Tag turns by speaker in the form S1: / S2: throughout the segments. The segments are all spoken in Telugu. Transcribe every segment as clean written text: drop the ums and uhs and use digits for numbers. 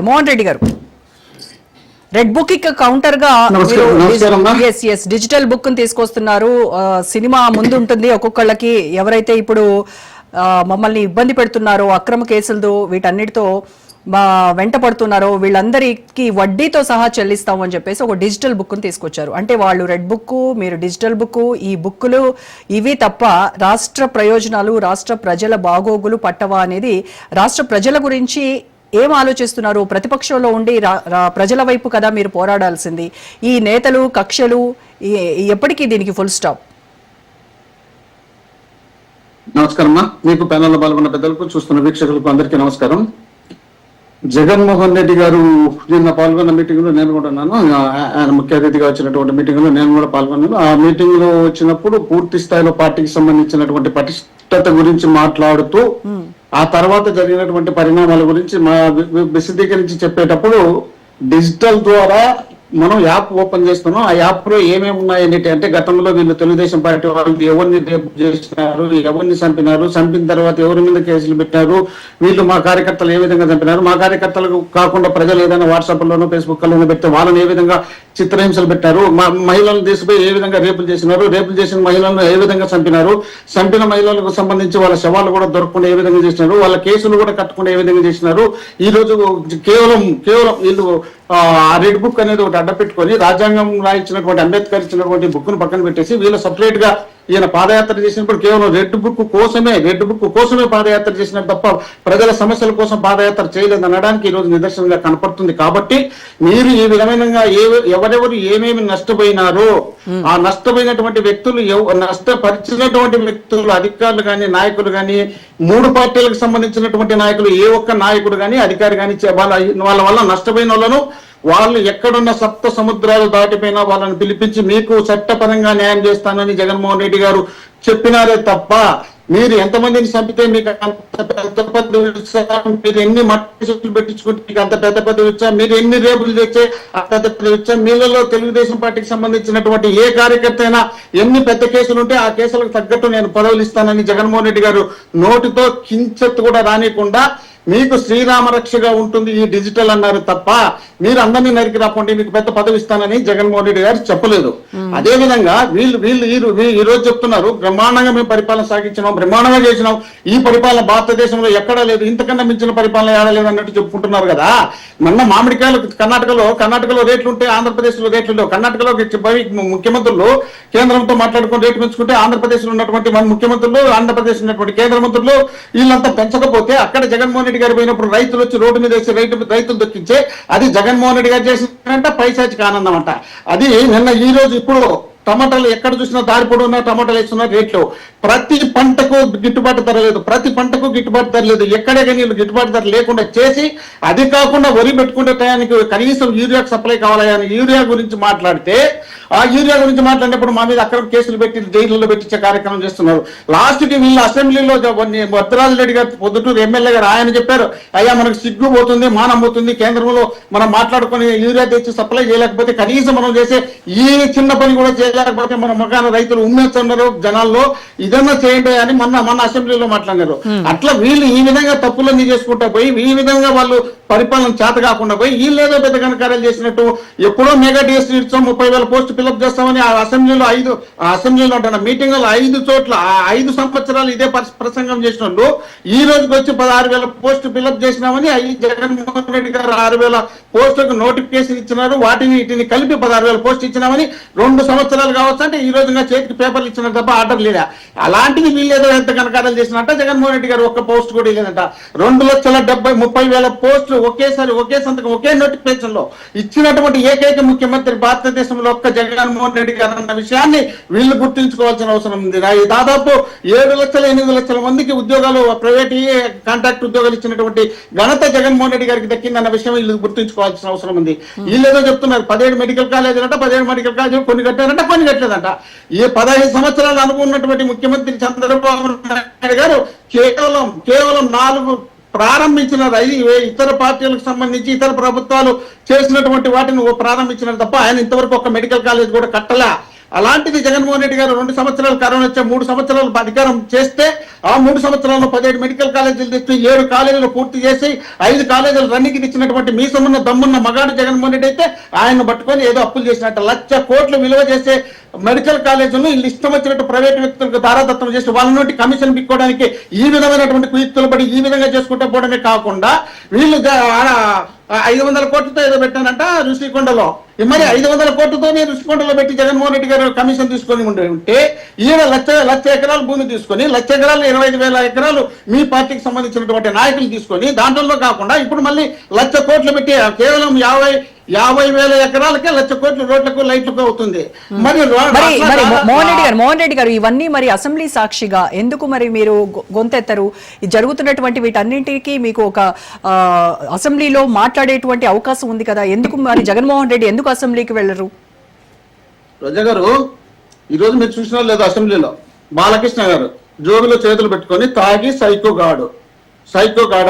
S1: మోహన్ రెడ్డి గారు, రెడ్ బుక్ కౌంటర్ గా డిజిటల్ బుక్ తీసుకొస్తున్నారు. సినిమా ముందు ఉంటుంది ఒక్కొక్కళ్ళకి, ఎవరైతే ఇప్పుడు మమ్మల్ని ఇబ్బంది పెడుతున్నారో అక్రమ కేసులతో వీటన్నిటితో వెంట పడుతున్నారో వీళ్ళందరికీ వడ్డీతో సహా చెల్లిస్తాము అని చెప్పేసి ఒక డిజిటల్ బుక్ తీసుకొచ్చారు. అంటే వాళ్ళు రెడ్ బుక్, మీరు డిజిటల్ బుక్, ఈ బుక్కులు ఇవి తప్ప రాష్ట్ర ప్రయోజనాలు, రాష్ట్ర ప్రజల బాగోగులు పట్టవా అనేది, రాష్ట్ర ప్రజల గురించి ఏం ఆలోచిస్తున్నారు? ప్రతిపక్షంలో ఉండి ప్రజల వైపు కదా మీరు పోరాడాల్సింది. ఈ నేతలు కక్షలు ఎప్పటికీ దీనికి ఫుల్ స్టాప్.
S2: నమస్కారం. మీకు ప్యానెల్లో పాల్గొన్న పెద్దలకు, చూస్తున్న వీక్షకులకు అందరికీ నమస్కారం. జగన్మోహన్ రెడ్డి గారు నిన్న పాల్గొన్న మీటింగ్ లో నేను కూడా ఉన్నాను. ఆయన ముఖ్య అతిథిగా వచ్చినటువంటి మీటింగ్ లో నేను కూడా పాల్గొన్నాను. ఆ మీటింగ్ లో వచ్చినప్పుడు పూర్తి స్థాయిలో పార్టీకి సంబంధించినటువంటి పటిష్టత గురించి మాట్లాడుతూ ఆ తర్వాత జరిగినటువంటి పరిణామాల గురించి విశదీకరించి చెప్పేటప్పుడు డిజిటల్ ద్వారా మనం యాప్ ఓపెన్ చేస్తున్నాం. ఆ యాప్ లో ఏమేమి ఉన్నాయని అంటే గతంలో వీళ్ళు తెలుగుదేశం పార్టీ వాళ్ళు ఎవరిని రేపు చేసినారు, ఎవరిని చంపినారు, చంపిన తర్వాత ఎవరి మీద కేసులు పెట్టారు, వీళ్ళు మా కార్యకర్తలు ఏ విధంగా చంపినారు, మా కార్యకర్తలకు కాకుండా ప్రజలు ఏదైనా వాట్సాప్ లోనో ఫేస్బుక్ లోనో పెడితే వాళ్ళని ఏ విధంగా చిత్రహింసలు పెట్టారు, మా మహిళలను తీసిపోయి ఏ విధంగా రేపులు చేసినారు, రేపులు చేసిన మహిళలను ఏ విధంగా చంపినారు, చంపిన మహిళలకు సంబంధించి వాళ్ళ శవాలు కూడా దొరకకుండా ఏ విధంగా చేసినారు, వాళ్ళ కేసులు కూడా కట్టకుండా ఏ విధంగా చేసినారు. ఈ రోజు కేవలం వీళ్ళు ఆ రెడ్ బుక్ అనేది ఒకటి అడ్డ పెట్టుకొని రాజ్యాంగం రాయించినటువంటి అంబేద్కర్ ఇచ్చినటువంటి బుక్ ను పక్కన పెట్టేసి వీళ్ళు సపరేట్ గా ఈయన పాదయాత్ర చేసినప్పుడు కేవలం రెడ్ బుక్ కోసమే పాదయాత్ర చేసినట్టు తప్ప ప్రజల సమస్యల కోసం పాదయాత్ర చేయలేదు అనడానికి ఈ రోజు నిదర్శనంగా కనపడుతుంది. కాబట్టి మీరు ఈ విధమైన ఎవరెవరు ఏమేమి నష్టపోయినారో ఆ నష్టపోయినటువంటి వ్యక్తులు, నష్టపరిచినటువంటి వ్యక్తులు, అధికారులు కానీ నాయకులు కానీ, మూడు పార్టీలకు సంబంధించినటువంటి నాయకులు, ఏ ఒక్క నాయకుడు కానీ అధికారి కానీ వాళ్ళ వల్ల నష్టపోయిన వాళ్ళను వాళ్ళు ఎక్కడున్న సప్త సముద్రాలు దాటిపోయినా వాళ్ళని పిలిపించి మీకు చట్టపరంగా న్యాయం చేస్తానని జగన్మోహన్ రెడ్డి గారు చెప్పినారే తప్ప మీరు ఎంతమందిని చంపితే మీకు అంత పెద్ద పదవి ఇచ్చా, మీరు ఎన్ని మట్టి పెట్టించుకుంటే మీకు అంత పెద్ద పదవి ఇచ్చా, మీరు ఎన్ని రేపులు తెచ్చే అంత పెద్ద పదవి ఇచ్చా, మీలలో తెలుగుదేశం పార్టీకి సంబంధించినటువంటి ఏ కార్యకర్త అయినా ఎన్ని పెద్ద కేసులు ఉంటే ఆ కేసులకు తగ్గట్టు నేను పదవులు ఇస్తానని జగన్మోహన్ రెడ్డి గారు నోటితో కించెత్తు కూడా రానికుండా మీకు శ్రీరామ రక్షగా ఉంటుంది ఈ డిజిటల్ అన్నారు తప్ప మీరు అందరినీ నరికి రాకుండా మీకు పెద్ద పదవి ఇస్తానని జగన్మోహన్ రెడ్డి గారు చెప్పలేదు. అదే విధంగా వీళ్ళు ఈ రోజు చెప్తున్నారు బ్రహ్మాండంగా మేము పరిపాలన సాగించినాం, బ్రహ్మాండంగా చేసినాం, ఈ పరిపాలన భారతదేశంలో ఎక్కడా లేదు, ఇంతకన్నా మించిన పరిపాలన ఏడలేదు అన్నట్టు చెప్పుకుంటున్నారు కదా. మొన్న మామిడికాయలు కర్ణాటకలో రేట్లు ఉంటే ఆంధ్రప్రదేశ్ లో రేట్లు లేవు. కర్ణాటకలో ముఖ్యమంత్రులు కేంద్రంతో మాట్లాడుకుని రేట్లు పెంచుకుంటే ఆంధ్రప్రదేశ్ లో ఉన్నటువంటి మన ముఖ్యమంత్రులు, ఆంధ్రప్రదేశ్ ఉన్నటువంటి కేంద్ర మంత్రులు వీళ్ళంతా పెంచకపోతే అక్కడ జగన్మోహన్ రెడ్డి గారు పోయినప్పుడు రైతులు వచ్చి రోడ్డు మీద వేసి రైతులు దొక్కించే అది జగన్మోహన్ రెడ్డి గారు చేసినంట పైశాచిక ఆనందం అంట. అది నిన్న ఈ రోజు ఇప్పుడు టమాటాలు ఎక్కడ చూసినా దారి పొడవునా టమాటాలు వేస్తున్న రేట్లు, ప్రతి పంటకు గిట్టుబాటు ధర లేదు, ఎక్కడే కానీ గిట్టుబాటు ధర లేకుండా చేసి, అది కాకుండా వరి పెట్టుకుంటే టయానికి కనీసం యూరియాకు సప్లై కావాలని యూరియా గురించి మాట్లాడితే ఆ యూరియా గురించి మాట్లాడినప్పుడు మా మీద అక్రమ కేసులు పెట్టి జైలులో పెట్టించే కార్యక్రమం చేస్తున్నారు. లాస్ట్ కి వీళ్ళు అసెంబ్లీలో వరదరాజు రెడ్డి గారు పొద్దుటూరు ఎమ్మెల్యే గారు ఆయన చెప్పారు, అయ్యా మనకు సిగ్గు పోతుంది, మానం పోతుంది, కేంద్రంలో మనం మాట్లాడుకుని యూరియా తెచ్చి సప్లై చేయలేకపోతే కనీసం మనం చేసే ఈ చిన్న పని కూడా చేయలేకపోతే మన మకాన రైతులు ఉమ్మేస్తున్నారు జనాల్లో, ఇదన్నా చేయండి అని మన అసెంబ్లీలో మాట్లాడారు. అట్లా వీళ్ళు ఈ విధంగా తప్పులన్నీ చేసుకుంటా పోయి ఈ విధంగా వాళ్ళు పరిపాలన చేత కాకుండా పోయి వీళ్ళేదో పెద్ద ఘనకార్యాలు చేసినట్టు ఎప్పుడో మెగా డిఎస్సీ ఇస్తాం 30,000 పోస్టు ఫిల్అప్ చేస్తామని ఆ అసెంబ్లీలో అంటున్న మీటింగ్ లో 5 చోట్ల 5 సంవత్సరాలు ఇదే ప్రసంగం చేసిన వాళ్ళు ఈ రోజుకి వచ్చి 16,000 పోస్టు ఫిల్అప్ చేసినామని జగన్మోహన్ రెడ్డి గారు 6,000 పోస్టులకు నోటిఫికేషన్ ఇచ్చినారు. వీటిని కలిపి 16,000 పోస్టు ఇచ్చినామని 2 సంవత్సరాలు కావచ్చు అంటే ఈ రోజుగా చేతికి పేపర్లు ఇచ్చిన తప్ప ఆర్డర్ లేదా. అలాంటిది వీళ్ళేదో ఎంత ఘనకార్యాలు చేసినట్ట జగన్మోహన్ రెడ్డి గారు ఒక్క పోస్ట్ కూడా లేదంట. 2,30,000 పోస్టులు ఒకే సంతకం ఒకే నోటిఫికేషన్ లో ఇచ్చినటువంటి ఏకైక ముఖ్యమంత్రి భారతదేశంలో ఒక్క జగన్మోహన్ రెడ్డి గారు అన్న విషయాన్ని వీళ్ళు గుర్తించుకోవాల్సిన అవసరం ఉంది. దాదాపు 7 లక్షల 8 లక్షల మందికి ఉద్యోగాలు, ప్రైవేట్ కాంట్రాక్ట్ ఉద్యోగాలు ఇచ్చినటువంటి ఘనత జగన్మోహన్ రెడ్డి గారికి దక్కిందన్న విషయం వీళ్ళు గుర్తించుకోవాల్సిన అవసరం ఉంది. వీళ్ళు ఏదో చెప్తున్నారు 17 మెడికల్ కాలేజీలు అంట, 17 మెడికల్ కాలేజీలు కొన్ని కట్టారంట, కొన్ని కట్టలేదంట. ఈ 15 సంవత్సరాలు అనుభవం ఉన్నటువంటి ముఖ్యమంత్రి చంద్రబాబు నాయుడు గారు కేవలం 4 ప్రారంభించిన ఇతర పార్టీలకు సంబంధించి ఇతర ప్రభుత్వాలు చేసినటువంటి వాటిని ప్రారంభించినారు తప్ప ఆయన ఇంతవరకు ఒక మెడికల్ కాలేజ్ కూడా కట్టలే. అలాంటిది జగన్మోహన్ రెడ్డి గారు 2 సంవత్సరాలు కరోనా వచ్చే 3 సంవత్సరాలు అధికారం చేస్తే ఆ 3 సంవత్సరాల్లో 17 మెడికల్ కాలేజీలు తెచ్చి 7 కాలేజీలు పూర్తి చేసి 5 కాలేజీలు రన్నింగ్ ఇచ్చినటువంటి మీసమున్న దమ్మున్న మగాడు జగన్మోహన్ రెడ్డి అయితే ఆయన పట్టుకొని ఏదో అప్పులు చేసినట్టు 1,00,000 కోట్లు విలువ చేసే మెడికల్ కాలేజీలను వీళ్ళు ఇష్టం వచ్చినట్టు ప్రైవేట్ వ్యక్తులకు దారాదత్తం చేసి వాళ్ళ నుండి కమిషన్ పిక్కోవడానికి ఈ విధమైనటువంటి కుయుక్తులు పడి ఈ విధంగా చేసుకుంటూ పోవడమే కాకుండా వీళ్ళు 500 కోట్లతో ఏదో పెట్టానంట ఋషికొండలో. మరి 500 కోట్లతో ఋషికొండలో పెట్టి జగన్మోహన్ రెడ్డి గారు కమిషన్ తీసుకొని ఉంటే ఈయన లక్ష ఎకరాలు భూమి తీసుకొని 1,00,000 ఎకరాలు 25,000 ఎకరాలు మీ పార్టీకి సంబంధించినటువంటి నాయకులు తీసుకొని దాంట్లో కాకుండా ఇప్పుడు మళ్ళీ 1,00,000 కోట్లు పెట్టి కేవలం 50,000 ఎకరాలకే 1,00,000 కోట్లు రోడ్లకు లైట్లకు అవుతుంది. మరి
S1: మోహన్ రెడ్డి గారు ఇవన్నీ మరి అసెంబ్లీ సాక్షిగా ఎందుకు మరి మీరు గొంతెత్తరు? జరుగుతున్నటువంటి వీటన్నింటికి మీకు ఒక అసెంబ్లీలో మాట్లాడేటువంటి అవకాశం ఉంది కదా, ఎందుకు మరి జగన్మోహన్ రెడ్డి ఎందుకు అసెంబ్లీకి వెళ్ళరు?
S2: రోజా గారు, ఈ రోజు మీరు చూసినా లేదు అసెంబ్లీలో బాలకృష్ణ గారు జోబులో చేతులు పెట్టుకొని తాగి సైకో గాడు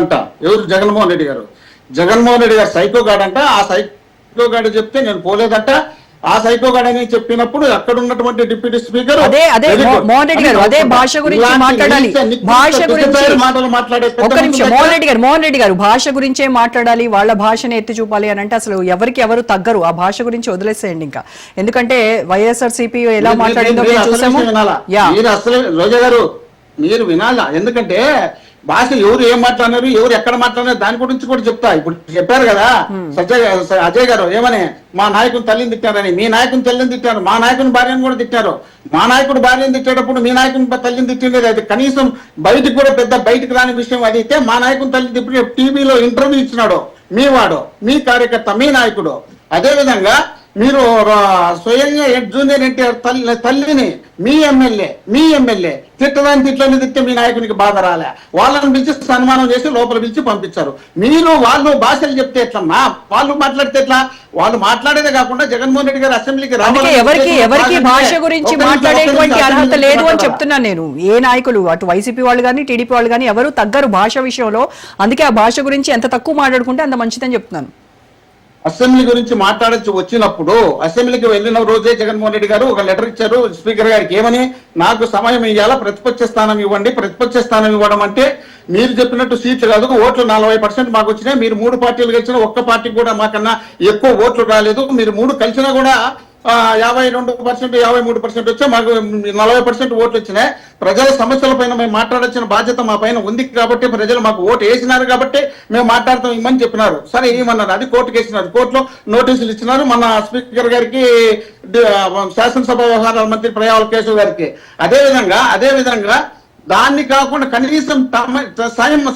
S2: అంట. ఎవరు? జగన్మోహన్ రెడ్డి గారు. జగన్మోహన్ రెడ్డి గారు సైకో గాడు అంట. ఆ సైకో గాడు చెప్తే నేను పోలేదంట. ఆ సైకో గాడు అని చెప్పినప్పుడు అక్కడ ఉన్నటువంటి డిప్యూటీ స్పీకర్
S1: మోహన్ రెడ్డి గారు అదే భాష గురించి మాట్లాడాలి. భాష గురించి ఒక్క నిమిషం మోహన్ రెడ్డి గారు భాష గురించే మాట్లాడాలి, వాళ్ళ భాషను ఎత్తి చూపాలి అని అంటే అసలు ఎవరు తగ్గరు. ఆ భాష గురించి వదిలేసేయండి ఇంకా. ఎందుకంటే వైఎస్ఆర్సీపీ ఎలా మాట్లాడిందో చూసాము.
S2: రోజా గారు మీరు వినాలా, ఎందుకంటే భాష ఎవరు ఏం మాట్లాడినారు, ఎవరు ఎక్కడ మాట్లాడినారు దాని గురించి కూడా చెప్తా. ఇప్పుడు చెప్పారు కదా అజయ్ గారు ఏమని, మా నాయకుని తల్లిని తిట్టారని. మీ నాయకుని తల్లిని తిట్టారు, మా నాయకుని భార్యను కూడా తిట్టారు. మా నాయకుడు భార్యను తిట్టేటప్పుడు మీ నాయకుని తల్లిని తిట్టిండేది అది కనీసం బయటికి కూడా బయటకు రాని విషయం. అది అయితే మా నాయకుని తల్లి తిప్పి టీవీలో ఇంటర్వ్యూ ఇచ్చినాడు మీ వాడు, మీ కార్యకర్త, మీ నాయకుడు. అదే విధంగా మీరు స్వయంగా జూనియర్ ఎన్టీఆర్ తల్లిని మీ ఎమ్మెల్యే తిట్టడానికి తిట్లని తిట్టే మీ నాయకునికి బాధ రాలే. వాళ్ళని పిలిచి సన్మానం చేసి లోపల పిలిచి పంపించారు. వాళ్ళు భాషలు చెప్తే ఎట్లన్నా, వాళ్ళు మాట్లాడితే ఎట్లా? వాళ్ళు మాట్లాడేదే కాకుండా జగన్మోహన్ రెడ్డి గారు అసెంబ్లీకి
S1: ఎవరికి భాష గురించి మాట్లాడేటువంటి అర్హత లేదు అని చెప్తున్నాను నేను. ఏ నాయకులు అటు వైసీపీ వాళ్ళు కానీ టీడీపీ వాళ్ళు కానీ ఎవరు తగ్గరు భాష విషయంలో. అందుకే ఆ భాష గురించి ఎంత తక్కువ మాట్లాడుకుంటే అంత మంచిదని చెప్తున్నాను.
S2: అసెంబ్లీ గురించి మాట్లాడచ్చు వచ్చినప్పుడు అసెంబ్లీకి వెళ్ళిన రోజే జగన్మోహన్ రెడ్డి గారు ఒక లెటర్ ఇచ్చారు స్పీకర్ గారికి. ఏమని? నాకు సమయం ఇవ్వాలా, ప్రతిపక్ష స్థానం ఇవ్వండి. ప్రతిపక్ష స్థానం ఇవ్వడం అంటే మీరు చెప్పినట్టు సీట్లు కాదు, ఓట్లు 40% మాకు వచ్చినాయి. మీరు 3 పార్టీలు గెలిచినా ఒక్క పార్టీ కూడా మాకన్నా ఎక్కువ ఓట్లు రాలేదు. మీరు 3 కలిసినా కూడా 52%, 53% వచ్చా, మాకు 40% ఓట్లు వచ్చినాయి. ప్రజల సమస్యల పైన మేము మాట్లాడాల్సిన బాధ్యత మా పైన ఉంది కాబట్టి ప్రజలు మాకు ఓటు వేసినారు కాబట్టి మేము మాట్లాడతాం ఇమ్మని చెప్పినారు. సరే ఏమన్నారు, అది కోర్టుకు వేసినారు. కోర్టులో నోటీసులు ఇచ్చినారు మన స్పీకర్ గారికి, శాసనసభ వ్యవహారాల మంత్రి ప్రయాల కేశవ్ గారికి. అదే విధంగా దాన్ని కాకుండా కనీసం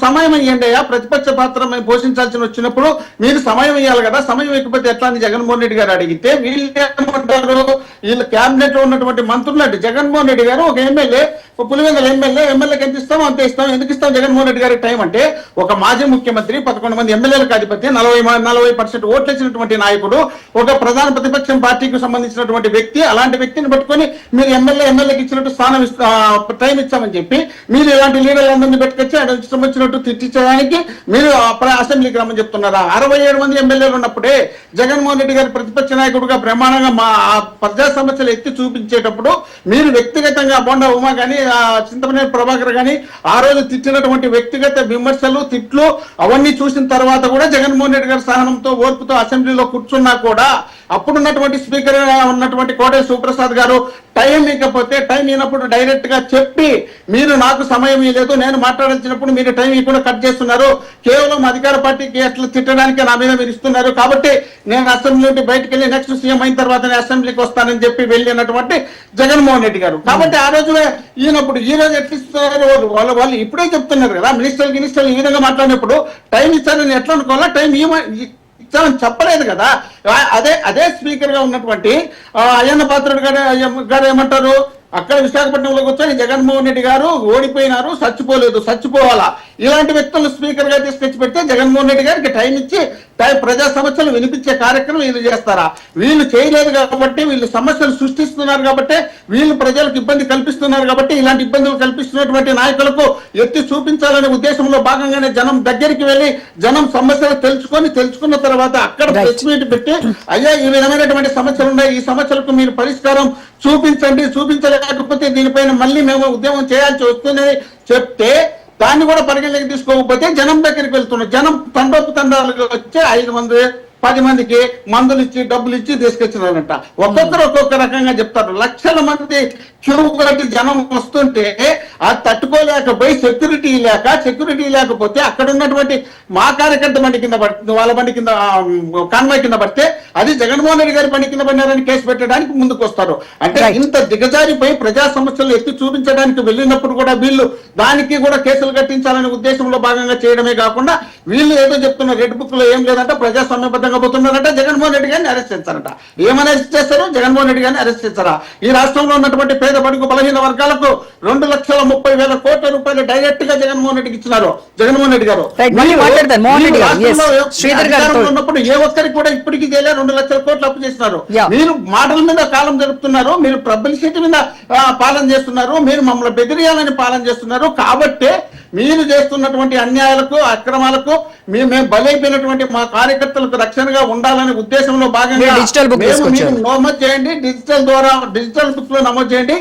S2: సమయం ఇవ్వండి అయ్యా, ప్రతిపక్ష పాత్ర మేము పోషించాల్సి వచ్చినప్పుడు మీరు సమయం ఇవ్వాలి కదా. సమయం ఇవ్వకపోతే ఎట్లా అని జగన్మోహన్ రెడ్డి గారు అడిగితే వీళ్ళు ఏమంటారు, వీళ్ళు క్యాబినెట్ లో ఉన్నటువంటి మంత్రులు అంటే జగన్మోహన్ రెడ్డి గారు ఒక ఎమ్మెల్యే, పులివెందుల ఎమ్మెల్యేకి ఎంత ఇస్తామో అంతే ఇస్తాం. ఎందుకు ఇస్తాం జగన్మోహన్ రెడ్డి గారికి టైం అంటే? ఒక మాజీ ముఖ్యమంత్రి, 11 మంది ఎమ్మెల్యేలకు అధిపతి, 40% ఓట్లు ఇచ్చినటువంటి నాయకుడు, ఒక ప్రధాన ప్రతిపక్షం పార్టీకి సంబంధించినటువంటి వ్యక్తి. అలాంటి వ్యక్తిని పట్టుకొని మీరు ఎమ్మెల్యేకి ఇచ్చినట్టు స్థానం టైం ఇచ్చామని చెప్పి మీరు ఇలాంటి లీడర్లందరినీ పెట్టుకొచ్చి ఆయన ఇష్టం వచ్చినట్టు తిట్టించడానికి మీరు అసెంబ్లీకి రమ్మని చెప్తున్నారా? 67 మంది ఎమ్మెల్యేలు ఉన్నప్పుడే జగన్మోహన్ రెడ్డి గారి ప్రతిపక్ష నాయకుడుగా బ్రహ్మాండంగా మా ప్రజా సమస్యలు ఎత్తి చూపించేటప్పుడు మీరు వ్యక్తిగతంగా బొండా ఉమా కానీ చింతమనేని ప్రభాకర్ కానీ ఆ రోజు తిట్టినటువంటి వ్యక్తిగత విమర్శలు, తిట్లు అవన్నీ చూసిన తర్వాత కూడా జగన్మోహన్ రెడ్డి గారి సహనంతో, ఓర్పుతో అసెంబ్లీలో కూర్చున్నా కూడా అప్పుడున్నటువంటి స్పీకర్ ఉన్నటువంటి కోటేశ్వర శివప్రసాద్ గారు టైం ఇకపోతే టైం ఇవ్వనప్పుడు డైరెక్ట్ గా చెప్పి మీరు నాకు సమయం ఇవ్వలేదు, నేను మాట్లాడాల్సినప్పుడు మీరు టైం ఇవ్వకుండా కట్ చేస్తున్నారు, కేవలం అధికార పార్టీకి ఎట్లా తిట్టడానికి నా మీద మీరు ఇస్తున్నారు కాబట్టి నేను అసెంబ్లీ నుండి బయటకు వెళ్ళి నెక్స్ట్ సీఎం అయిన తర్వాత అసెంబ్లీకి వస్తానని చెప్పి వెళ్ళినటువంటి జగన్మోహన్ రెడ్డి గారు. కాబట్టి ఆ రోజు ఈయనప్పుడు ఈ రోజు ఎట్లా ఇస్తున్నారు వాళ్ళు ఇప్పుడే చెప్తున్నారు కదా, మినిస్టర్లు ఈ విధంగా మాట్లాడినప్పుడు టైం ఇస్తారని ఎట్లా అనుకోవాలా? టైం ఇచ్చారని చెప్పలేదు కదా. అదే స్పీకర్ గా ఉన్నటువంటి అయ్యన్న పాత్రుడు గారు ఏమంటారు, అక్కడ విశాఖపట్నంలో కూర్చొని జగన్మోహన్ రెడ్డి గారు ఓడిపోయినారు, చచ్చిపోలేదు, చచ్చిపోవాలా, ఇలాంటి వ్యక్తులను స్పీకర్ గా తీసుకొచ్చి పెడితే జగన్మోహన్ రెడ్డి గారికి టైం ఇచ్చి ప్రజా సమస్యలు వినిపించే కార్యక్రమం వీళ్ళు చేస్తారా? వీళ్ళు చేయలేదు కాబట్టి, వీళ్ళు సమస్యలు సృష్టిస్తున్నారు కాబట్టి, వీళ్ళు ప్రజలకు ఇబ్బంది కల్పిస్తున్నారు కాబట్టి, ఇలాంటి ఇబ్బందులు కల్పిస్తున్నటువంటి నాయకులకు ఎత్తి చూపించాలనే ఉద్దేశంలో భాగంగానే జనం దగ్గరికి వెళ్లి జనం సమస్యలు తెలుసుకున్న తర్వాత అక్కడ ప్రెస్ మీట్ పెట్టి, అయ్యా ఈ విధమైనటువంటి సమస్యలు ఉన్నాయి, ఈ సమస్యలకు మీరు పరిష్కారం చూపించలేకపోతే దీనిపైన మళ్ళీ మేము ఉద్యమం చేయాల్సి వస్తుందని చెప్తే దాన్ని కూడా పరిగణలోకి తీసుకోకపోతే జనం దగ్గరికి వెళ్తున్నారు. జనం తండాలుగా వచ్చి 5 మంది 10 మందికి మందులు ఇచ్చి డబ్బులు ఇచ్చి తీసుకొచ్చినారంట. ఒక్కొక్కరు ఒక్కొక్క రకంగా చెప్తారు. లక్షల మంది క్యూ కట్టి జనం వస్తుంటే అది తట్టుకోలేకపోయి సెక్యూరిటీ లేకపోతే అక్కడ ఉన్నటువంటి మా కార్యకర్త బండి కింద పడుతుంది, వాళ్ళ బండి కింద కాన్వాయ్ కింద పడితే అది జగన్మోహన్ రెడ్డి గారి బండి కింద పడినారని కేసు పెట్టడానికి ముందుకు వస్తారు. అంటే ఇంత దిగజారిపోయి ప్రజా సమస్యలు ఎత్తి చూపించడానికి వెళ్ళినప్పుడు కూడా వీళ్ళు దానికి కూడా కేసులు కట్టించాలనే ఉద్దేశంలో భాగంగా చేయడమే కాకుండా వీళ్ళు ఏదో చెప్తున్నారు, రెడ్ బుక్ లో ఏం లేదంటే ప్రజాస్వామ్యబద్ధంగా పోతున్నారంట, జగన్మోహన్ రెడ్డి గారిని అరెస్ట్ చేస్తారంట. ఏమని అరెస్ట్ చేస్తారు? జగన్మోహన్ రెడ్డి గారిని అరెస్ట్ చేస్తారా? ఈ రాష్ట్రంలో ఉన్నటువంటి పేద బడుగు బలహీన వర్గాలకు 2,30,000 కోట్ల రూపాయలు డైరెక్ట్ గా జగన్మోహన్ రెడ్డికి ఇచ్చినారు. జగన్మోహన్ రెడ్డి గారు ఉన్నప్పుడు ఏ ఒక్కరికి కూడా ఇప్పటికీ చేయలేదు. 2 లక్షల కోట్లు అప్పు చేస్తున్నారు. మీరు మాటల మీద కాలం జరుపుతున్నారు, మీరు పబ్లిసిటీ మీద పాలన చేస్తున్నారు, మీరు మమ్మల్ని బెదిరియాలని పాలన చేస్తున్నారు. కాబట్టే మీరు చేస్తున్నటువంటి అన్యాయాలకు అక్రమాలకు మేము బలైపోయినటువంటి మా కార్యకర్తలకు రక్షణగా ఉండాలనే ఉద్దేశంలో భాగంగా నమోదు చేయండి, డిజిటల్ బుక్ లో నమోదు చేయండి.